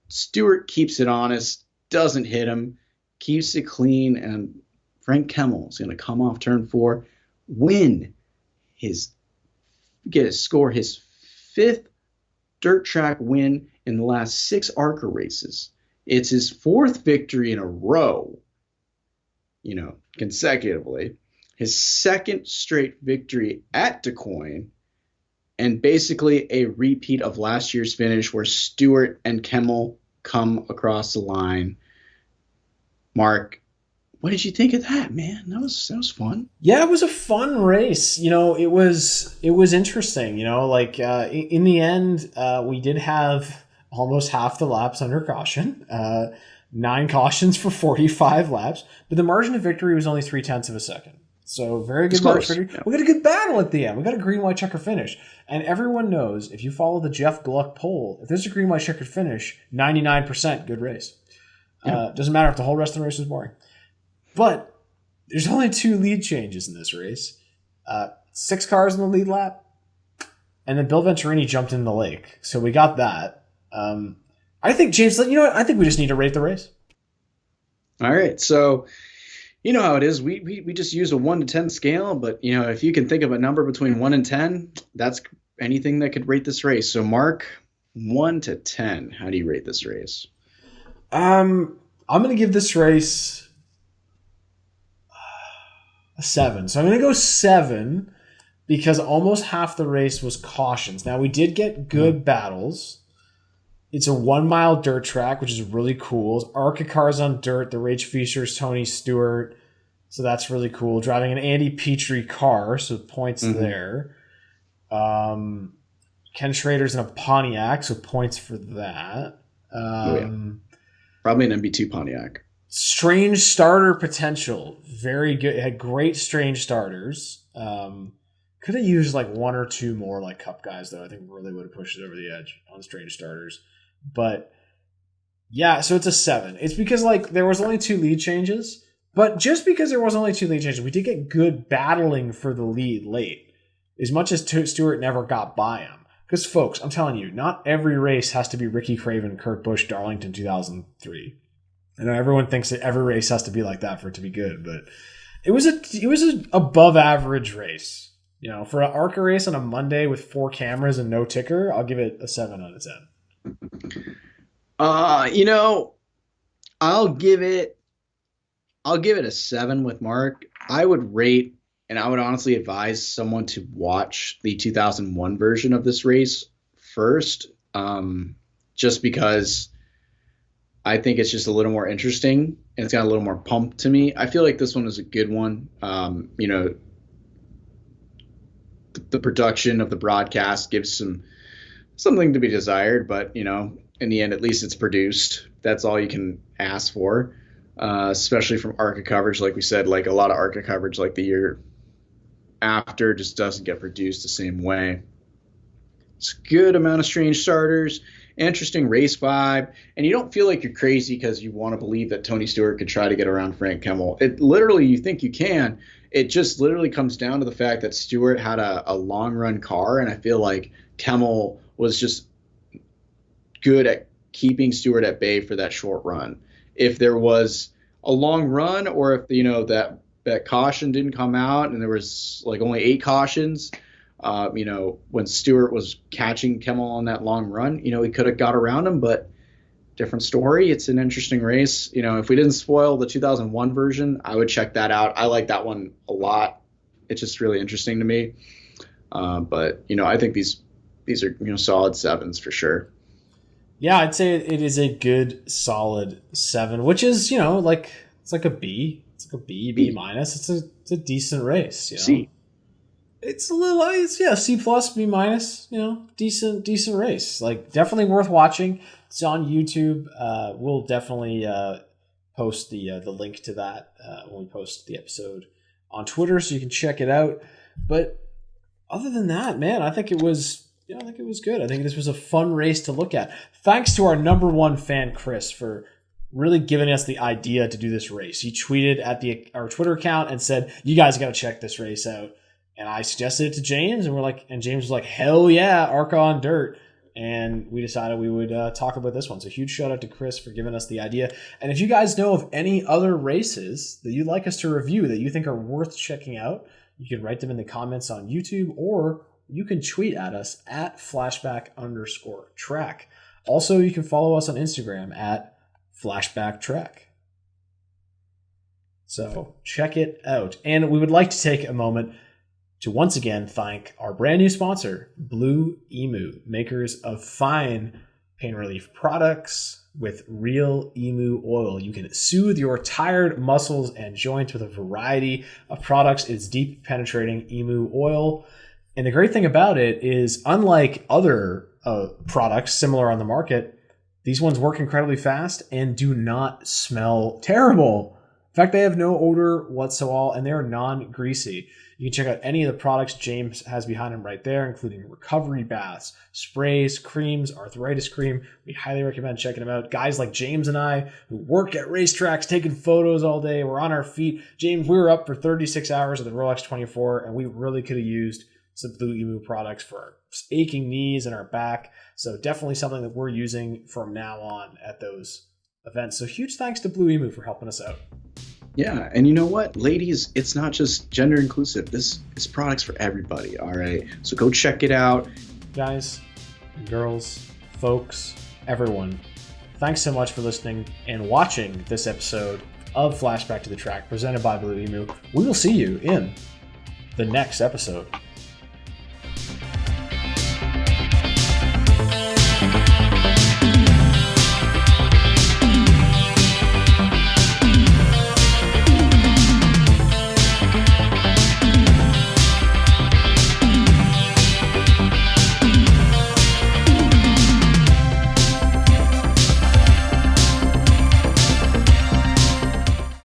Stewart keeps it honest, doesn't hit him, keeps it clean, and Frank Kemmel is going to come off turn 4, score his 5th dirt track win in the last 6 ARCA races. It's his 4th victory in a row. Consecutively, his 2nd straight victory at Duqoin, and basically a repeat of last year's finish where Stewart and Kemmel come across the line. Mark, what did you think of that, man? That was fun. Yeah, it was a fun race. It was interesting. In the end, we did have almost half the laps under caution. 9 cautions for 45 laps, but the margin of victory was only 0.3 of a second. So very good margin of victory. Yeah. We got a good battle at the end. We got a green-white checker finish. And everyone knows, if you follow the Jeff Gluck poll, if there's a green-white checker finish, 99% good race. Yeah. Doesn't matter if the whole rest of the race was boring. But there's only 2 lead changes in this race. 6 cars in the lead lap, and then Bill Venturini jumped in the lake. So we got that. I think, James, you know what? I think we just need to rate the race. All right. So, you know how it is. We just use a 1 to 10 scale, but, if you can think of a number between 1 and 10, that's anything that could rate this race. So, Mark, 1 to 10, how do you rate this race? I'm going to give this race a 7. So I'm going to go 7 because almost half the race was cautions. Now, we did get good battles. It's a 1-mile dirt track, which is really cool. ARCA cars on dirt. The Rage Feasters, Tony Stewart. So that's really cool. Driving an Andy Petrie car, so points there. Ken Schrader's in a Pontiac, so points for that. Probably an MB2 Pontiac. Strange starter potential. Very good. It had great strange starters. Could have used 1 or 2 more Cup guys, though. I think really would have pushed it over the edge on strange starters. But yeah, so it's a 7. It's because there was only 2 lead changes, but just because there was only 2 lead changes, we did get good battling for the lead late. As much as Stewart never got by him. Because folks, I'm telling you, not every race has to be Ricky Craven, Kurt Busch, Darlington 2003. I know everyone thinks that every race has to be like that for it to be good, but it was an above average race. For an ARCA race on a Monday with 4 cameras and no ticker, I'll give it a 7 out of 10. I'll give it a 7 with Mark. I would rate, and I would honestly advise someone to watch the 2001 version of this race first, just because I think it's just a little more interesting and it's got a little more pump to me. I feel like this one was a good one. The production of the broadcast gives something to be desired, but in the end, at least it's produced. That's all you can ask for, especially from ARCA coverage. Like we said, a lot of ARCA coverage, the year after, just doesn't get produced the same way. It's a good amount of strange starters, interesting race vibe, and you don't feel like you're crazy because you want to believe that Tony Stewart could try to get around Frank Kemmel. It literally, you think you can. It just literally comes down to the fact that Stewart had a long run car, and I feel like Kemmel was just good at keeping Stewart at bay for that short run. If there was a long run, or if that caution didn't come out and there was like only 8 cautions. When Stewart was catching Kimmel on that long run, he could have got around him, but different story. It's an interesting race. If we didn't spoil the 2001 version, I would check that out. I like that one a lot. It's just really interesting to me. But I think these are solid 7s for sure. Yeah, I'd say it is a good solid 7, which is it's like a B. It's like a B minus. It's a decent race. C. It's a little, C plus, B minus. Decent race. Like definitely worth watching. It's on YouTube. We'll definitely post the link to that when we post the episode on Twitter, so you can check it out. But other than that, man, I think it was good. I think this was a fun race to look at. Thanks to our number 1 fan, Chris, for really giving us the idea to do this race. He tweeted at our Twitter account and said, "You guys got to check this race out." And I suggested it to James, and James was like, "Hell yeah, ARCA on dirt." And we decided we would talk about this one. So huge shout out to Chris for giving us the idea. And if you guys know of any other races that you'd like us to review that you think are worth checking out, you can write them in the comments on YouTube, or you can tweet at us at flashback_track. Also, you can follow us on Instagram at flashbacktrack. So check it out. And we would like to take a moment to once again thank our brand new sponsor, Blue Emu, makers of fine pain relief products with real emu oil. You can soothe your tired muscles and joints with a variety of products. It's deep penetrating emu oil. And the great thing about it is, unlike other products similar on the market, these ones work incredibly fast and do not smell terrible. In fact, they have no odor whatsoever, and they're non-greasy. You can check out any of the products James has behind him right there, including recovery baths, sprays, creams, arthritis cream. We highly recommend checking them out. Guys like James and I, who work at racetracks, taking photos all day, we're on our feet. James, we were up for 36 hours at the Rolex 24, and we really could have used some Blue Emu products for our aching knees and our back. So definitely something that we're using from now on at those events. So huge thanks to Blue Emu for helping us out. Yeah, and you know what, ladies, it's not just gender inclusive. This product's for everybody, all right? So go check it out. Guys, girls, folks, everyone, thanks so much for listening and watching this episode of Flashback to the Track presented by Blue Emu. We will see you in the next episode.